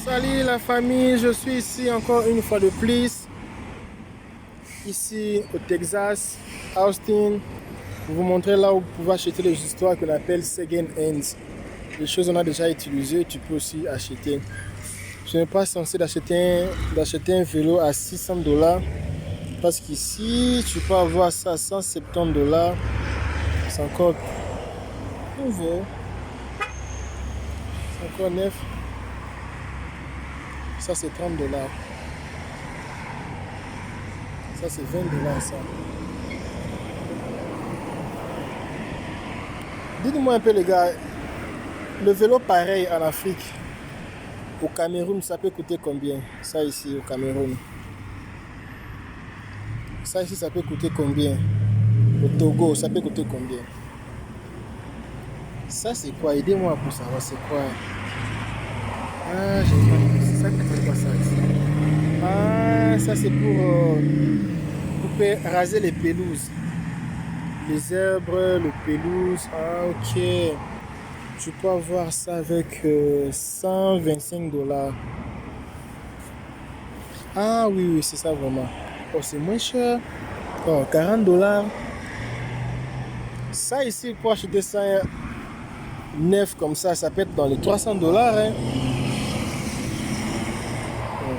Salut la famille, je suis ici encore une fois de plus, ici au Texas, Austin, pour vous montrer là où vous pouvez acheter les histoires qu'on appelle second hands. Les choses qu'on a déjà utilisées, tu peux aussi acheter. Je n'ai pas censé d'acheter un vélo à $600 parce qu'ici, tu peux avoir ça à $170. C'est encore nouveau, c'est encore neuf. Ça c'est $30. Ça c'est $20 ça. Dites-moi un peu les gars, le vélo pareil en Afrique, au Cameroun, ça peut coûter combien? Ça ici au Cameroun. Ça ici, ça peut coûter combien? Au Togo, ça peut coûter combien? Ça c'est quoi? Aidez-moi pour savoir c'est quoi. Ah, j'ai pas compris. C'est ça que c'est quoi ça ici? Ah, ça c'est pour raser les pelouses. Les herbes, le pelouse. Ah, ok. Tu peux avoir ça avec $125. Ah oui, c'est ça vraiment. Oh, c'est moins cher. Oh, $40. Ça ici, pour acheter ça neuf comme ça peut être dans les $300. Hein. Oh.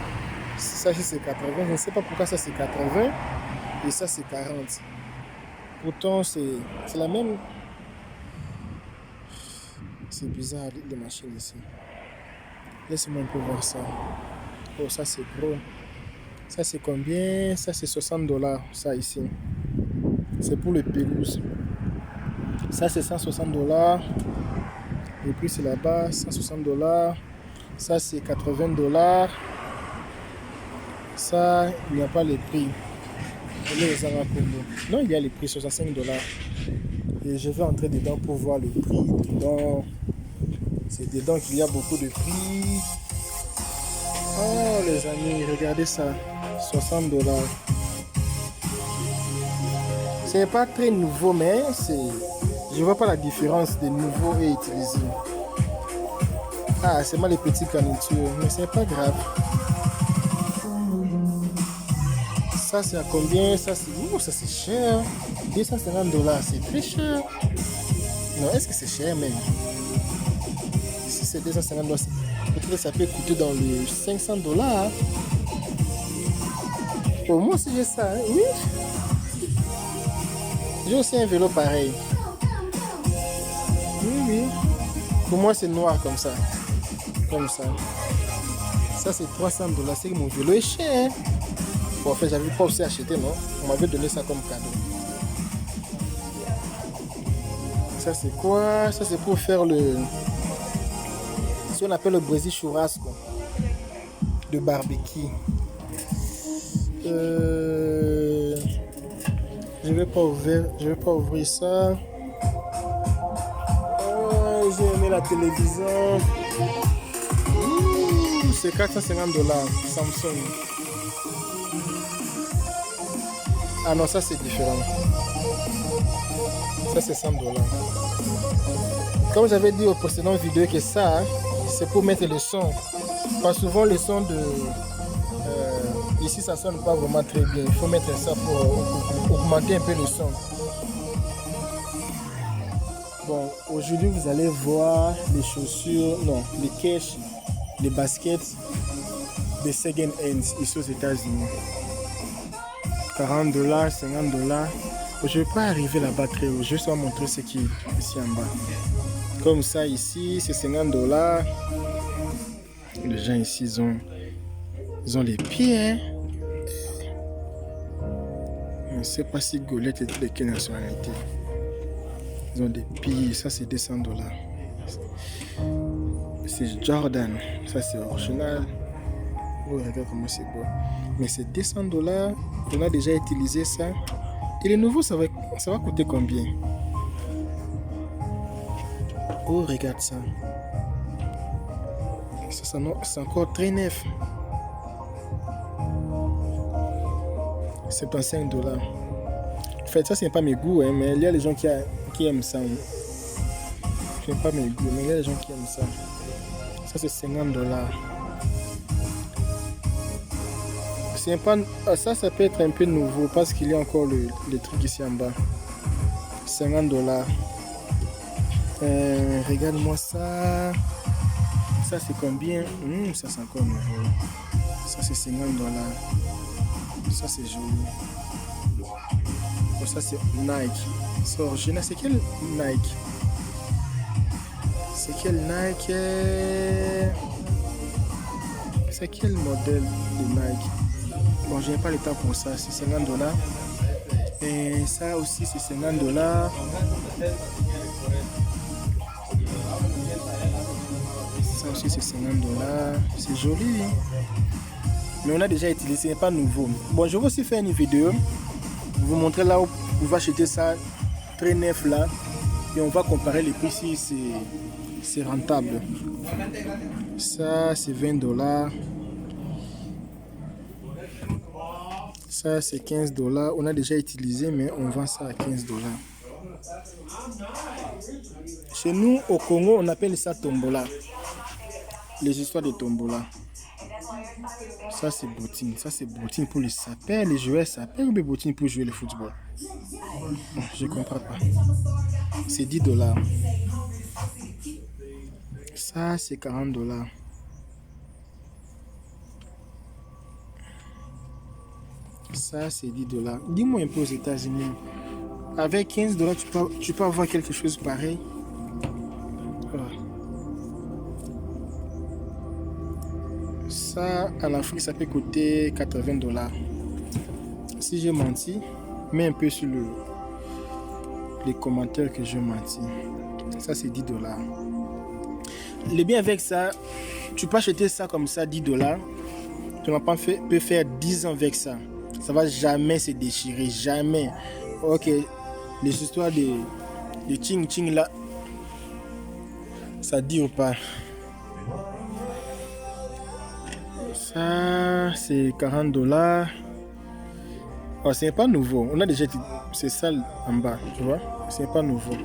Ça ici, c'est 80. Je ne sais pas pourquoi ça c'est 80 et ça c'est 40. Pourtant, c'est la même. C'est bizarre les machines ici. Laisse-moi un peu voir ça. Oh, ça c'est gros. Ça c'est combien? Ça c'est $60. Ça ici. C'est pour le pelouse. Ça c'est $160. Et puis c'est là-bas, $160. Ça c'est $80. Ça, il n'y a pas les prix. Non, il y a les prix, $65. Et je vais entrer dedans pour voir le prix. Dedans, c'est dedans qu'il y a beaucoup de prix. Oh les amis, regardez ça. $60. C'est pas très nouveau, mais je vois pas la différence de nouveau et utilisé. Ah, c'est mal les petites garnitures, mais c'est pas grave. Ça c'est à combien? Ça c'est cher. $250, c'est très cher. Non, est-ce que c'est cher même? Si c'est $250, peut-être que ça peut coûter dans les $500. Pour moi si j'ai ça, hein? Oui. J'ai aussi un vélo pareil. Oui. Pour moi c'est noir comme ça. Comme ça. Ça c'est $300. C'est que mon vélo est cher. Bon, en fait, j'avais pas aussi acheté, non? On m'avait donné ça comme cadeau. Ça c'est quoi? Ça c'est pour faire ce qu'on appelle le Brésil churrasco de barbecue. Je vais pas ouvrir ça. Oh, j'ai aimé la télévision. C'est $450 Samsung. Ah non, ça c'est différent. Ça c'est $100. Comme j'avais dit au précédent vidéo que ça, c'est pour mettre le son. Parce que souvent le son de ici ça sonne pas vraiment très bien. Il faut mettre ça pour augmenter un peu le son. Bon, aujourd'hui vous allez voir les chaussures, non, les caches, les baskets des second hands ici aux États-Unis. $40, $50. Je ne vais pas arriver là-bas très haut. Je vais vous montrer ce qui est ici en bas. Comme ça ici, c'est $50. Les gens ici, ils ont les pieds. Hein? Je ne sais pas si Golette est de quelle nationalité. Ils ont des pieds. Ça, c'est $200. C'est Jordan. Ça, c'est original. Oh, regarde comment c'est beau. Mais c'est $200. On a déjà utilisé ça. Et le nouveau, ça va coûter combien? Oh, regarde ça. Ça c'est encore très neuf. $75. En fait, ça, c'est pas mes goûts, hein, mais il y a les gens qui aiment ça. Je n'aime pas mes goûts, mais il y a les gens qui aiment ça. Ça, c'est $50. c'est pas... ça peut être un peu nouveau parce qu'il y a encore le truc ici en bas. 50 $. Regarde-moi ça. Ça c'est combien? Ça c'est encore nouveau. Ça c'est 50 $. Ça c'est joli. Oh, ça c'est Nike. C'est original. C'est quel Nike? C'est quel Nike? C'est quel modèle de Nike? Bon, j'ai pas le temps pour ça. C'est 50 $. Et ça aussi c'est 50 $. Ça aussi c'est 50 $. C'est joli. Mais on a déjà utilisé, c'est pas nouveau. Bon, je vais aussi faire une vidéo. Vous montrer là où vous va acheter ça très neuf là. Et on va comparer les prix si c'est rentable. Ça c'est 20 $. Ça c'est 15 $. On a déjà utilisé mais on vend ça à 15 $. Chez nous au Congo on appelle ça tombola. Les histoires de tombola. Ça c'est bottine. Ça c'est bottine pour les sapins, les joueurs sapins ou les bottines pour jouer le football. Bon, je comprends pas. C'est 10 $. Ça c'est 40 $. Ça c'est 10 $. Dis-moi un peu aux États-Unis. Avec 15 $, tu peux avoir quelque chose pareil. Voilà. Ça en Afrique ça peut coûter 80 $. Si j'ai menti, mets un peu sur les commentaires que j'ai menti. Ça c'est 10 $. Le bien avec ça, tu peux acheter ça comme ça 10 $. Tu n'as pas peut faire 10 ans avec ça. Ça va jamais se déchirer, jamais. Ok, les histoires de ching ching là, ça dure pas. Ça c'est 40 $. Oh, c'est pas nouveau. On a déjà c'est ça en bas, tu vois. C'est pas nouveau.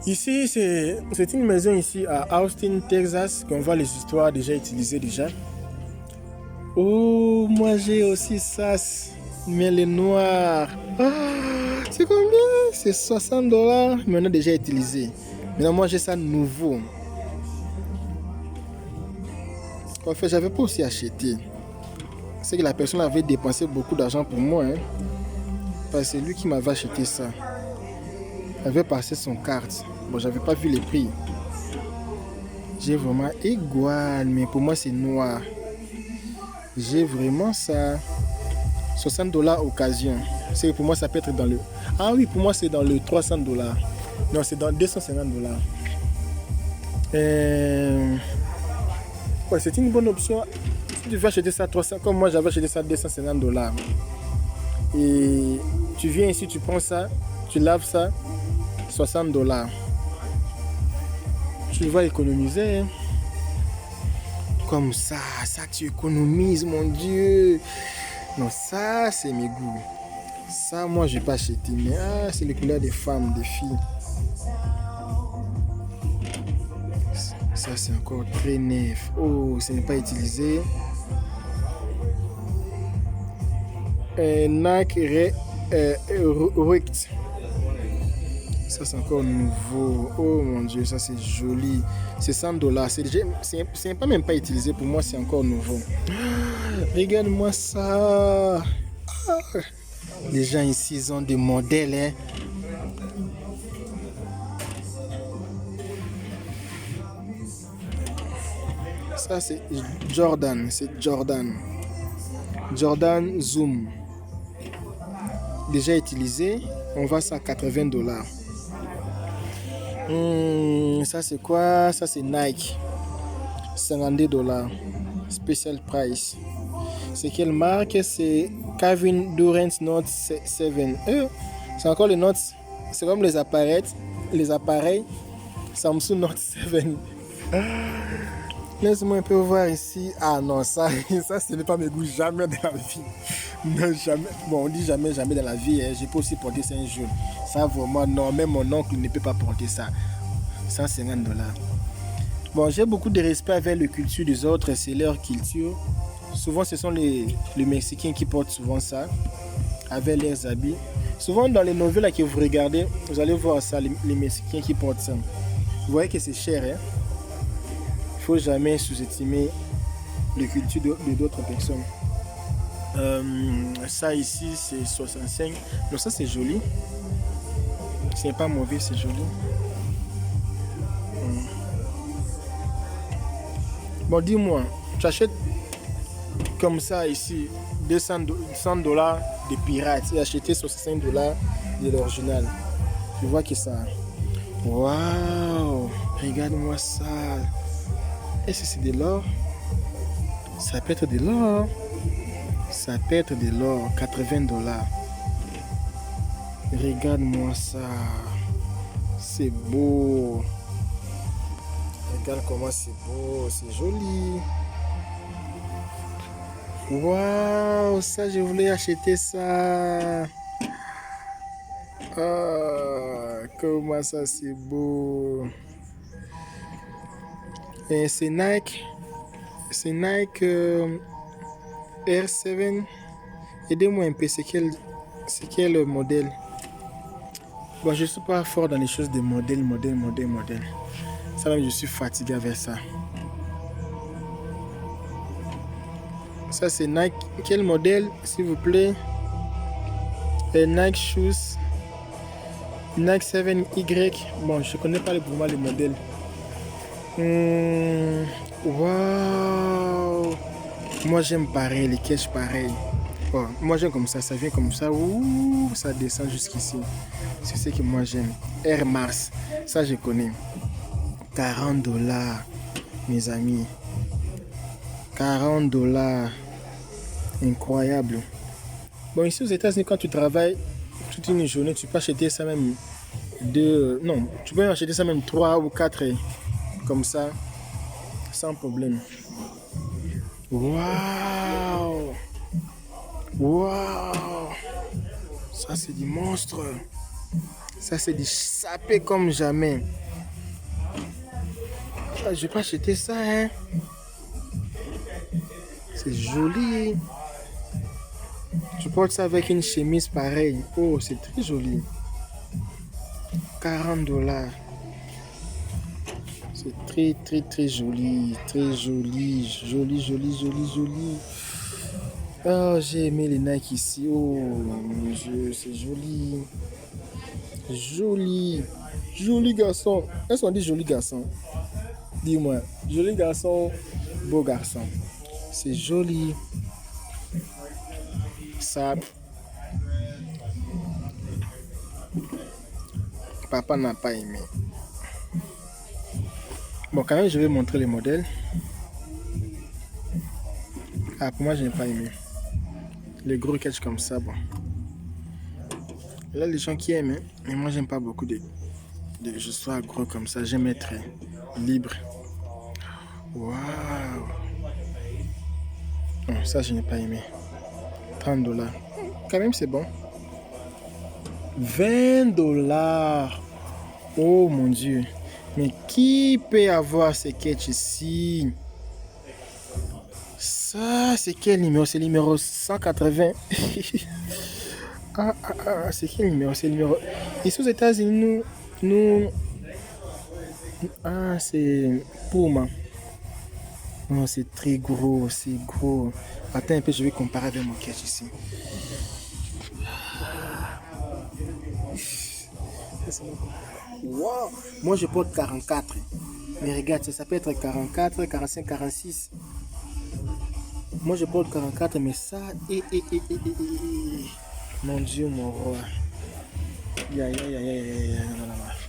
Ici c'est une maison ici à Austin, Texas, qu'on voit les histoires déjà utilisées déjà. Oh, moi j'ai aussi ça, mais les noirs. Ah, c'est combien? C'est 60 $, mais on a déjà utilisé. Maintenant moi j'ai ça nouveau. En fait, j'avais pas aussi acheté. C'est que la personne avait dépensé beaucoup d'argent pour moi. Parce que c'est lui qui m'avait acheté ça. Il avait passé son carte. Bon, j'avais pas vu les prix. J'ai vraiment igual, mais pour moi c'est noir. J'ai vraiment ça. 60 $ occasion. C'est pour moi ça peut être dans le... Ah oui, pour moi c'est dans le 300 $. Non, c'est dans 250 $. Ouais, c'est une bonne option. Si tu veux acheter ça 300, comme moi j'avais acheté ça 250 $. Et tu viens ici, tu prends ça, tu laves ça, 60 $. Tu vas économiser. Comme ça tu économises, mon Dieu. Non, ça c'est mes goûts. Ça, moi je vais pas acheter, mais c'est les couleurs des femmes, des filles. Ça c'est encore très neuf. Oh, ce n'est pas utilisé. Nike Rect. Ça c'est encore nouveau. Oh mon Dieu, ça c'est joli. C'est 100 $. C'est pas même pas utilisé. Pour moi c'est encore nouveau. Regarde-moi ça. Les gens ici ils ont des modèles. Ça c'est Jordan. C'est Jordan. Jordan Zoom. Déjà utilisé. On va ça à 80 $. Ça c'est quoi? Ça c'est Nike. 52 $. Special price. C'est quelle marque? C'est Kevin Durant Note 7. C'est encore les notes. C'est comme les appareils. Samsung Note 7. Laisse-moi un peu voir ici. Ah non, ça ce n'est pas mes goûts. Jamais dans la vie. Non, jamais. Bon, on dit jamais dans la vie. J'ai pas aussi porté ça un jour. Ça vraiment, non. Même mon oncle ne peut pas porter ça. 150 $. Bon, j'ai beaucoup de respect avec la culture des autres. C'est leur culture. Souvent, ce sont les Mexicains qui portent souvent ça, avec leurs habits. Souvent, dans les nouvelles que vous regardez, vous allez voir ça, les Mexicains qui portent ça. Vous voyez que c'est cher, hein? Il ne faut jamais sous-estimer les cultures de d'autres personnes. Ça ici, c'est 65. Non, ça, c'est joli. Ce n'est pas mauvais, c'est joli. Bon, dis-moi, tu achètes comme ça ici, $100 de pirates et acheter $65 de l'original. Tu vois que ça... Waouh! Regarde-moi ça. Est-ce que c'est de l'or? Ça peut être de l'or. Ça peut être de l'or. $80. Regarde-moi ça. C'est beau. Regarde comment c'est beau. C'est joli. Waouh, ça je voulais acheter ça. Ah, comment ça c'est beau. Et c'est Nike. C'est Nike Air 7. Aidez-moi un peu, c'est quel modèle? Bon, je ne suis pas fort dans les choses de modèle. Ça même, je suis fatigué avec ça. Ça c'est Nike. Quel modèle, s'il vous plaît? Nike Shoes. Nike 7Y. Bon, je ne connais pas pour moi les modèles. Waouh! Moi j'aime pareil, les caches pareil. Oh, moi j'aime comme ça vient comme ça. Ouh, ça descend jusqu'ici. C'est ce que moi j'aime. Air Mars. Ça je connais. $40, mes amis. $40. Incroyable. Bon, ici aux États-Unis, quand tu travailles toute une journée, tu peux acheter ça même non, tu peux acheter ça même 3 ou 4 comme ça, sans problème. Waouh! Waouh! Ça, c'est du monstre. Ça, c'est du sapé comme jamais. Ah, je vais pas acheter ça, hein. C'est joli. Tu portes ça avec une chemise pareille. Oh, c'est très joli. $40. C'est très, très, très joli. Très joli. Joli. Oh, j'ai aimé les Nike ici. Oh, mon Dieu, c'est joli. Joli garçon. Est-ce qu'on dit joli garçon? Dis-moi. Joli garçon, beau garçon. C'est joli. Ça, papa n'a pas aimé. Bon, quand même, je vais montrer les modèles. Ah, pour moi, je n'ai pas aimé. Les gros catch comme ça, bon. Là, les gens qui aiment, hein, mais moi, j'aime pas beaucoup de je sois gros comme ça. J'aime être libre. Waouh! Non, ça, je n'ai pas aimé. $30. Quand même, c'est bon. $20. Oh mon Dieu. Mais qui peut avoir ces catchs ici? Ça, c'est quel numéro? C'est le numéro 180. C'est quel numéro? C'est le numéro... Ici aux États-Unis, nous... Ah, c'est Puma. Non, c'est très gros, c'est gros. Attends un peu, je vais comparer avec mon catch ici. Wow. Moi, je porte 44. Mais regarde, ça peut être 44, 45, 46. Moi, je porte 44, mais ça... Mon Dieu, mon roi.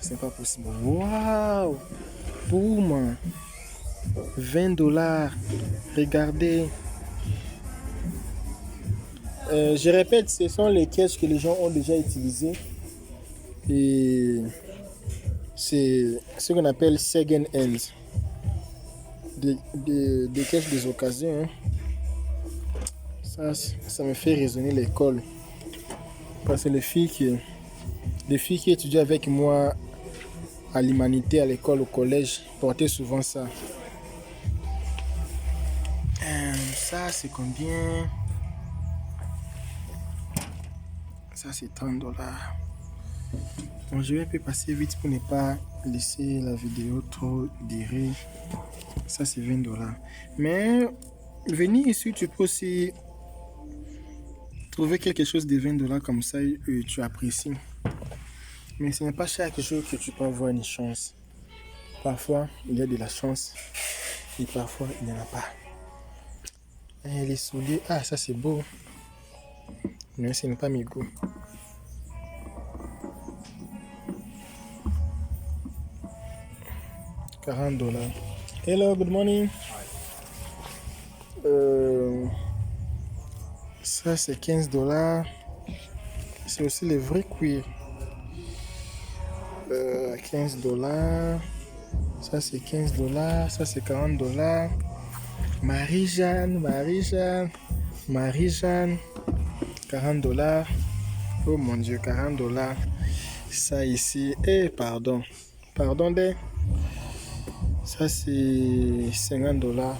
C'est pas possible. Waouh! Boum! $20. Regardez. Je répète, ce sont les caches que les gens ont déjà utilisées. Et c'est ce qu'on appelle second hands. Des caches des occasions. Hein. Ça me fait résonner l'école. Parce que les filles qui étudiaient avec moi à l'humanité, à l'école, au collège, portaient souvent ça. Ça, c'est combien? Ça, c'est 30 $. Donc, je vais un peu passer vite pour ne pas laisser la vidéo trop durer. Ça, c'est 20 $. Mais venir ici, tu peux aussi trouver quelque chose de 20 $ comme ça et tu apprécies. Mais ce n'est pas chaque chose que tu peux avoir une chance. Parfois, il y a de la chance et parfois, il n'y en a pas. Et les souliers, ah, ça c'est beau. Mais ce n'est pas mes goûts. $40. Hello, good morning. Ça c'est 15 $. C'est aussi le vrai cuir. 15 $. Ça c'est 15 $. Ça c'est 40 $. Marie-Jeanne, 40 $. Oh mon Dieu, 40 $. Ça ici, pardon. Pardon, ça c'est 50 $.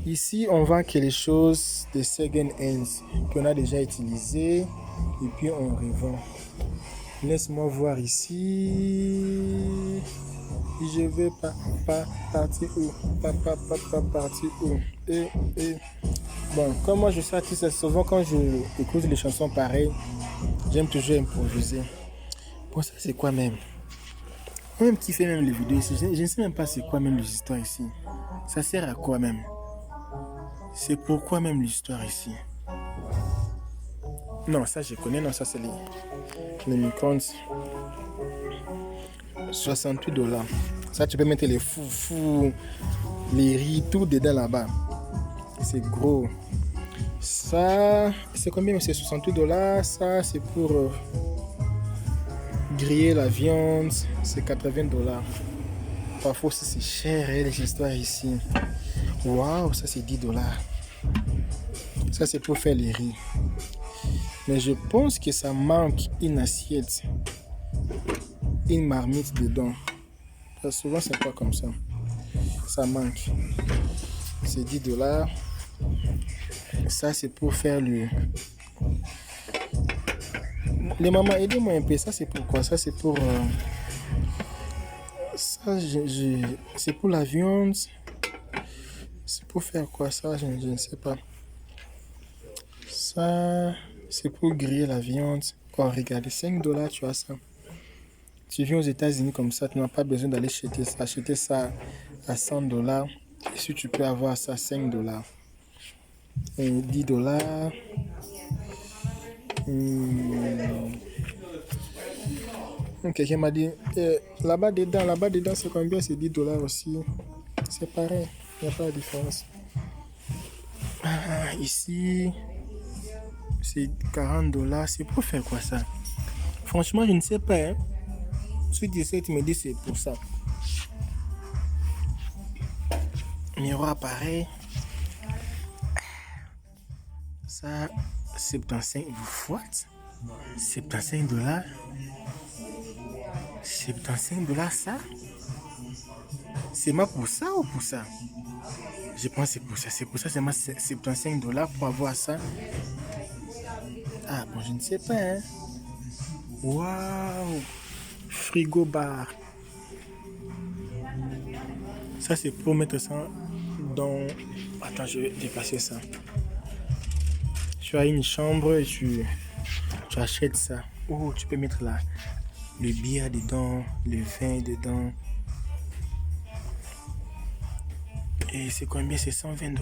Ici, on vend quelque chose de second hands qu'on a déjà utilisé et puis on revend. Laisse-moi voir ici. Je vais pas partir où? Pas partir où? Bon, comme moi je suis artiste, souvent quand je écoute les chansons pareilles, j'aime toujours improviser. Bon, ça c'est quoi même? Même qui fait même les vidéos ici, je ne sais même pas c'est quoi même les histoires ici. Ça sert à quoi même? C'est pourquoi même l'histoire ici? Non, ça je connais, non, ça c'est les microns. 68 $. Ça tu peux mettre les foufous, les riz, tout dedans là-bas. C'est gros. Ça, c'est combien? C'est 68 $. Ça, c'est pour griller la viande. C'est 80 $. Parfois aussi, c'est cher, les histoires ici. Waouh, ça c'est 10 $. Ça, c'est pour faire les riz. Mais je pense que ça manque une assiette, une marmite dedans. Parce que souvent, c'est pas comme ça. Ça manque. C'est 10 $. Ça, c'est pour faire le... Les mamans, aidez-moi un peu. Ça, c'est pour quoi? Ça, c'est pour... Ça, c'est pour la viande. C'est pour faire quoi ça? Je ne sais pas. Ça, c'est pour griller la viande. Oh, regardez, 5 $, tu as ça. Tu viens aux États-Unis comme ça, tu n'as pas besoin d'aller acheter ça à 100 $. Et si tu peux avoir ça, 5 $. Et 10 $. Quelqu'un m'a dit, là-bas dedans, c'est combien? C'est 10 $ aussi. C'est pareil, il n'y a pas de différence. Ici, c'est 40 $. C'est pour faire quoi ça? Franchement, je ne sais pas. Hein. Ensuite, tu me dis c'est pour ça. Miroir pareil. Ça, 75. What? 75 $. 75 $ ça? C'est moi pour ça ou pour ça? Je pense que c'est pour ça. C'est pour ça que c'est moi 75 $ pour avoir ça. Ah bon, je ne sais pas. Hein. Waouh! Frigo bar. Ça, c'est pour mettre ça dans... Attends, je vais dépasser ça. Tu as une chambre et tu achètes ça. Oh, tu peux mettre là le bière dedans, le vin dedans. Et c'est combien? C'est 120 $.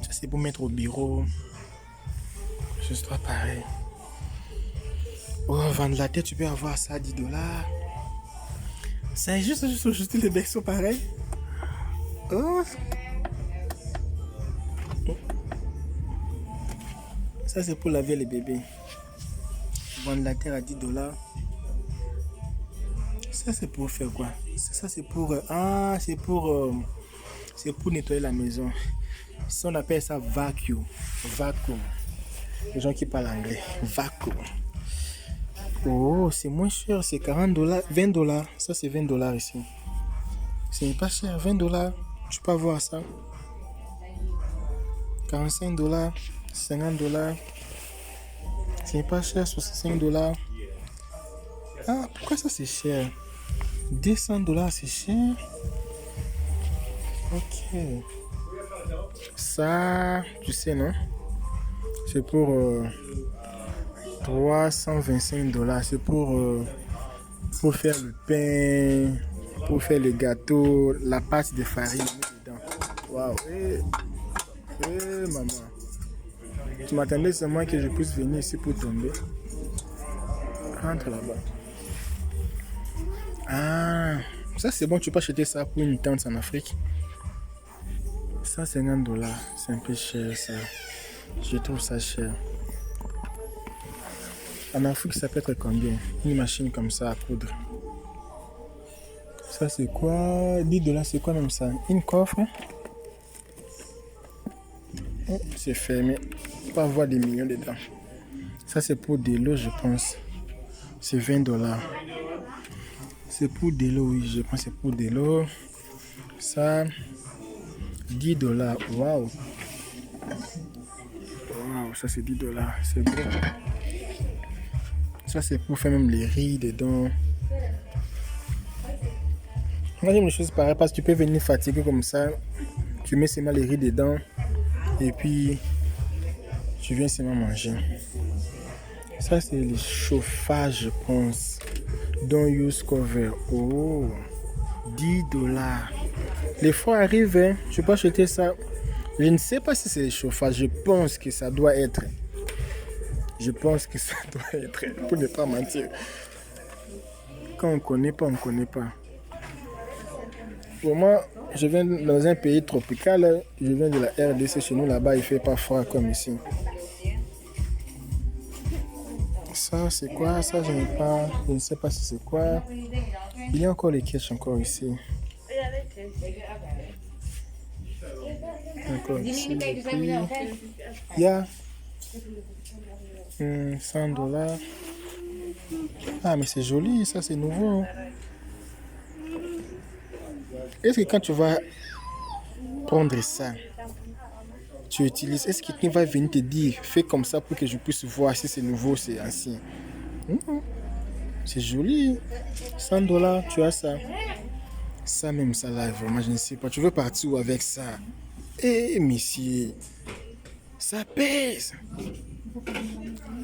Ça, c'est pour mettre au bureau. Juste pas pareil. Oh, vendre la tête, tu peux avoir ça à 10 $. C'est juste les berceaux pareil. Oh. Ça, c'est pour laver les bébés. Vendre la terre à 10 $. Ça, c'est pour faire quoi? Ça, c'est pour... c'est pour nettoyer la maison. Ça, on appelle ça vacuum. Vacuum. Les gens qui parlent anglais. Vacuum. Oh, c'est moins cher. C'est 40 $. 20 $. Ça, c'est 20 $ ici. Ce n'est pas cher. 20 $. Tu peux avoir ça. $45, $50. C'est pas cher, $65. Ah, pourquoi ça c'est cher? $200, c'est cher. Ok. Ça, tu sais, non? C'est pour $325. C'est pour faire le pain, pour faire le gâteau, la pâte de farine dedans. Waouh! Maman. Tu m'attendais seulement que je puisse venir ici pour tomber. Rentre là-bas. Ah, ça c'est bon, tu peux acheter ça pour une tente en Afrique. $150, c'est un peu cher ça. Je trouve ça cher. En Afrique, ça peut être combien? Une machine comme ça à coudre. Ça c'est quoi? $10, c'est quoi même ça? Une coffre? Oh, c'est fermé. On peut avoir des millions dedans. Ça c'est pour de l'eau, je pense. C'est $20. C'est pour de l'eau, oui, je pense que c'est pour de l'eau. Ça, $10. Waouh! Waouh, ça c'est $10. C'est bon. Ça c'est pour faire même les riz dedans. Moi j'aime les choses pareilles parce que tu peux venir fatigué comme ça. Tu mets seulement les riz dedans. Et puis tu viens seulement manger. Ça c'est le chauffage, je pense. Don't use cover. Oh, $10. Les fois arrivent, hein. Je peux acheter ça. Je ne sais pas si c'est le chauffage. Je pense que ça doit être. Je pense que ça doit être. Pour ne pas mentir. Quand on ne connaît pas, on ne connaît pas. Pour moi, je viens dans un pays tropical. Je viens de la RDC. Chez nous, là-bas, il ne fait pas froid comme ici. Ça, c'est quoi? Ça, je n'ai pas. Je ne sais pas si c'est quoi. Il y a encore les caches encore ici. Encore ici. Il y a $100. Ah, mais c'est joli. Ça, c'est nouveau. Est-ce que quand tu vas prendre ça, tu utilises, est-ce que quelqu'un va venir te dire, fais comme ça pour que je puisse voir si c'est nouveau, c'est ancien? C'est joli. $100, tu as ça. Ça même, ça là, vraiment, je ne sais pas. Tu veux partir où avec ça? Eh, monsieur, ça pèse.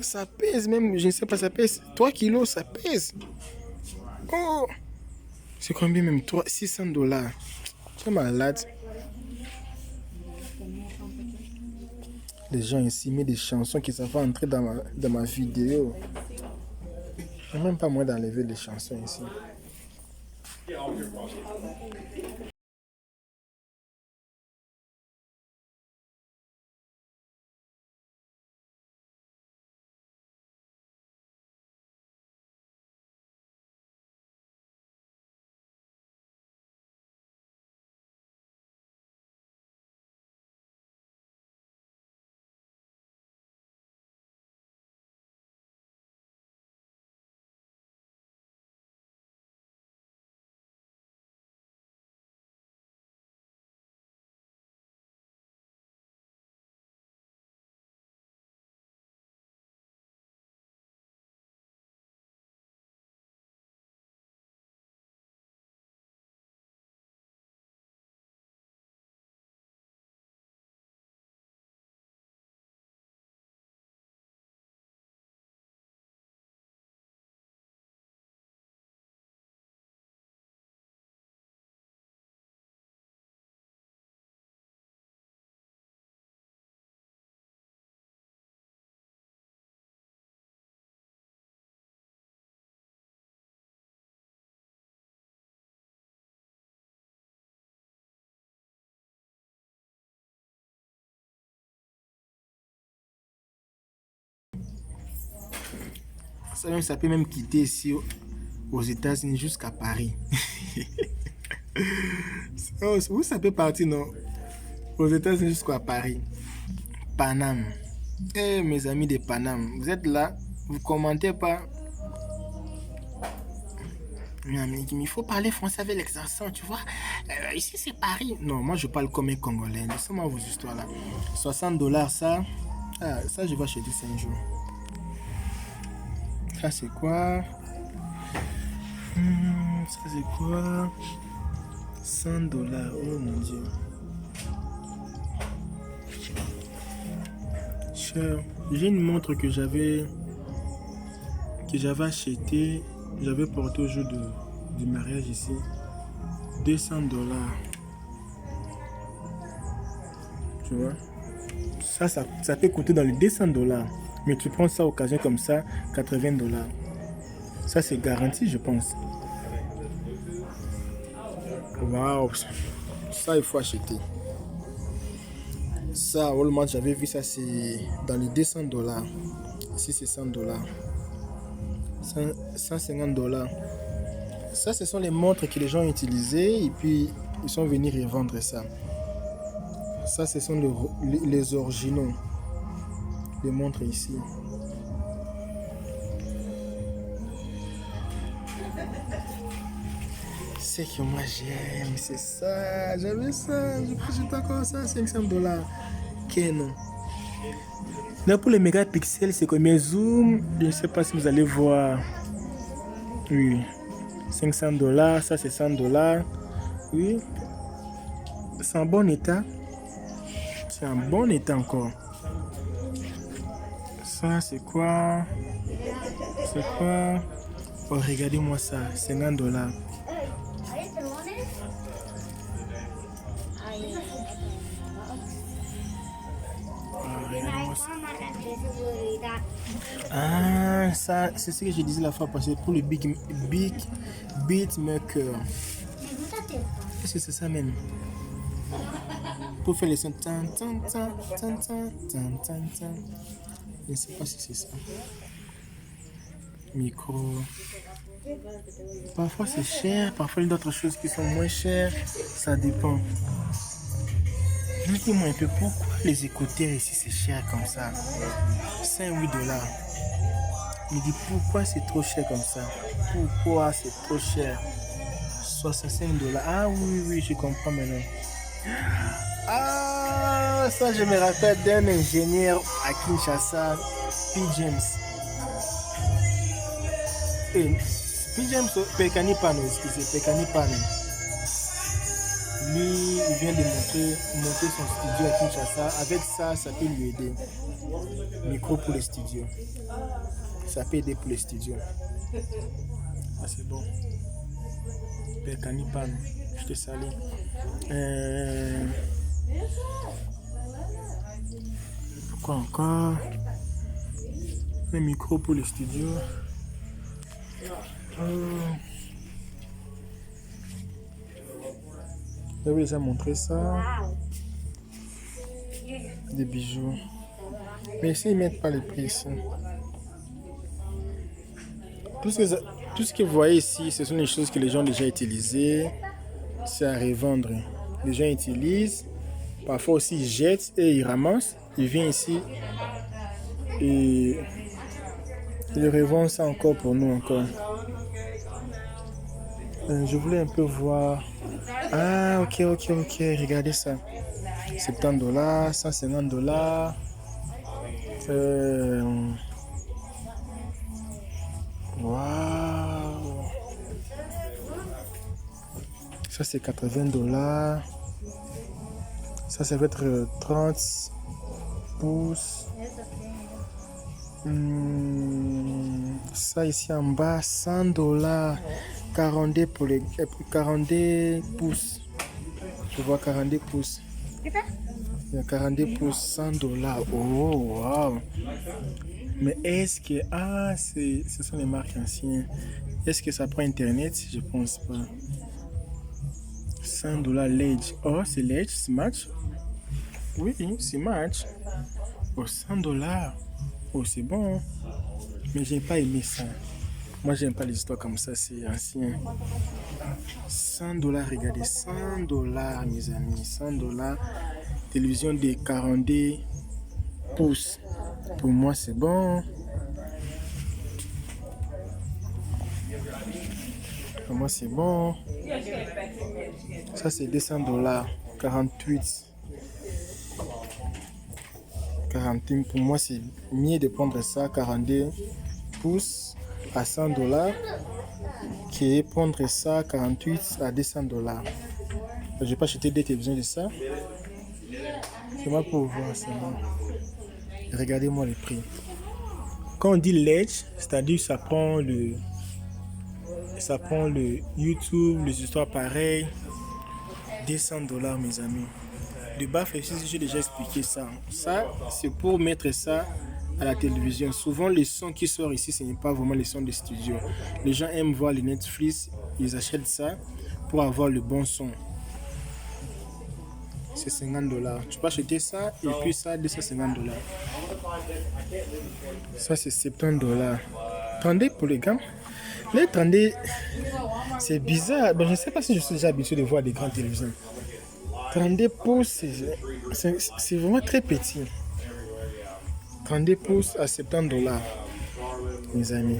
Ça pèse même, je ne sais pas, ça pèse 3 kilos, ça pèse. Oh, c'est combien même? $600. Tu es malade. Les gens ici mettent des chansons qui savent entrer dans ma vidéo. Je n'ai même pas moyen d'enlever les chansons ici. Ça peut même quitter ici aux États-Unis jusqu'à Paris. Où ça peut partir, non? Aux États-Unis jusqu'à Paris. Paname. Eh, mes amis de Paname, vous êtes là? Vous commentez pas? Mais il faut parler français avec l'accent, tu vois. Ici, c'est Paris. Non, moi, je parle comme un Congolais. Laissez-moi vos histoires là. 60 $, ça. Ah, ça, je vais acheter 5 jours. Ça, c'est quoi? Ça, c'est quoi? 100 $. Oh mon Dieu. Cher. J'ai une montre que j'avais acheté. J'avais porté au jour du mariage ici. 200 $. Tu vois? Ça peut coûter dans les 200 $. Mais tu prends ça à occasion comme ça, 80 $. Ça, c'est garanti, je pense. Waouh! Ça, il faut acheter. Ça, à Walmart, j'avais vu ça, c'est dans les 200 $. Ici, c'est 100 $. 150 $. Ça, ce sont les montres que les gens ont utilisées et puis ils sont venus revendre ça. Ça, ce sont les originaux. Les montres ici. C'est que moi j'aime, c'est ça. J'avais ça. Je crois que j'étais encore ça, 500 $. Canon. Là, pour les mégapixels, c'est combien zoom? Je ne sais pas si vous allez voir. Oui. 500 $. Ça, c'est 100 $. Oui. C'est en bon état. C'est en bon état encore. Ça, c'est quoi? C'est quoi? Oh, regardez-moi ça. 50 $. Ah, ça, c'est ce que je disais la fois passée pour le big beat maker. Est-ce que c'est ça même? Pour faire les sons. Je ne sais pas si c'est ça. Micro. Parfois c'est cher, parfois il y a d'autres choses qui sont moins chères. Ça dépend. Dites-moi un peu pourquoi les écouteurs ici c'est cher comme ça. 5-8 $. Je me dis pourquoi c'est trop cher comme ça. Pourquoi c'est trop cher. 65 $. Ah oui, je comprends maintenant. Ah, ça je me rappelle d'un ingénieur à Kinshasa, P. James. P. James, Pekani Pano, excusez, Pekani Pano. Lui, il vient de monter son studio à Kinshasa. Avec ça, ça peut lui aider. Micro pour les studios. Ça peut aider pour les studios. Ah, c'est bon. Pekani Pano, je te salue. Quoi encore? Un micro pour les studios. J'avais déjà montré ça. Des bijoux. Mais ici, ils ne mettent pas les prix ici. Tout ce que vous voyez ici, ce sont les choses que les gens ont déjà utilisées. C'est à revendre. Les gens utilisent. Parfois aussi, ils jettent et ils ramassent. Ils viennent ici et ils revendent ça encore pour nous encore. Je voulais un peu voir. Ah, ok. Regardez ça. 70 $, 150 $. Waouh. Ça, c'est 80 $. Ça va être 30 pouces. Ça ici en bas, 100 $. 42 pour les 42 pouces. Je vois 42 pouces. Il y a 42 pouces, 100 $. Oh, wow. Mais est-ce que... Ah, ce sont les marques anciennes. Est-ce que ça prend Internet? Je pense pas. 100 $ Ledge. Oh, c'est Ledge, c'est match. Oui, c'est match. Oh, 100 $. Oh, c'est bon. Mais j'ai pas aimé ça. Moi, j'aime pas les histoires comme ça, c'est ancien. 100 $, regardez, 100 $, mes amis, 100 $. Télévision de 42 pouces. Pour moi, c'est bon. Pour moi, c'est bon. Ça, c'est 200 $. 48. 41. Pour moi, c'est mieux de prendre ça, 42 pouces à 100 $, qui est prendre ça, 48 à 200 $. Je vais pas acheter des télévisions de ça. C'est moi pour voir ça. Regardez-moi les prix. Quand on dit Ledge, c'est-à-dire ça prend le YouTube, les histoires pareilles. 200 $, mes amis. De bas flexible, j'ai déjà expliqué ça. Ça, c'est pour mettre ça à la télévision. Souvent, les sons qui sortent ici, ce n'est pas vraiment les sons de studio. Les gens aiment voir les Netflix, ils achètent ça pour avoir le bon son. C'est 50 $. Tu peux acheter ça et puis ça, 250 $. Ça, c'est 70 $. 30 pour les gars. Les 30, c'est bizarre. Ben, je ne sais pas si je suis déjà habitué de voir des grandes télévisions. 32 pouces, c'est vraiment très petit. 32 pouces à 70 $, mes amis.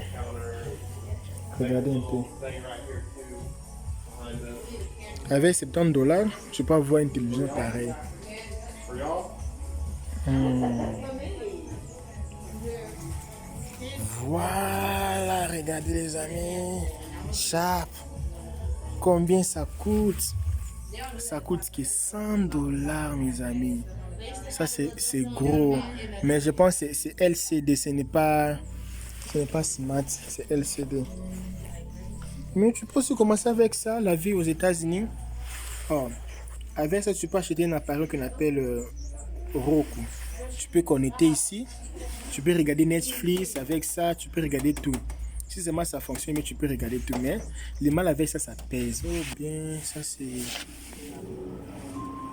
Regardez un peu. Avec 70 $, tu peux avoir une télévision pareille. Voilà, regardez les amis. Sharp. Combien ça coûte? Ça coûte que 100 $, mes amis. Ça, c'est gros. Mais je pense que c'est LCD. Ce n'est pas Smart. C'est LCD. Mais tu peux aussi commencer avec ça, la vie aux États-Unis. Oh, avec ça, tu peux acheter un appareil qu'on appelle Roku. Tu peux connecter ici. Tu peux regarder Netflix. Avec ça, tu peux regarder tout. Si seulement ça fonctionne, mais tu peux regarder tout. Mais le mal avec ça, ça pèse. Oh bien, ça c'est...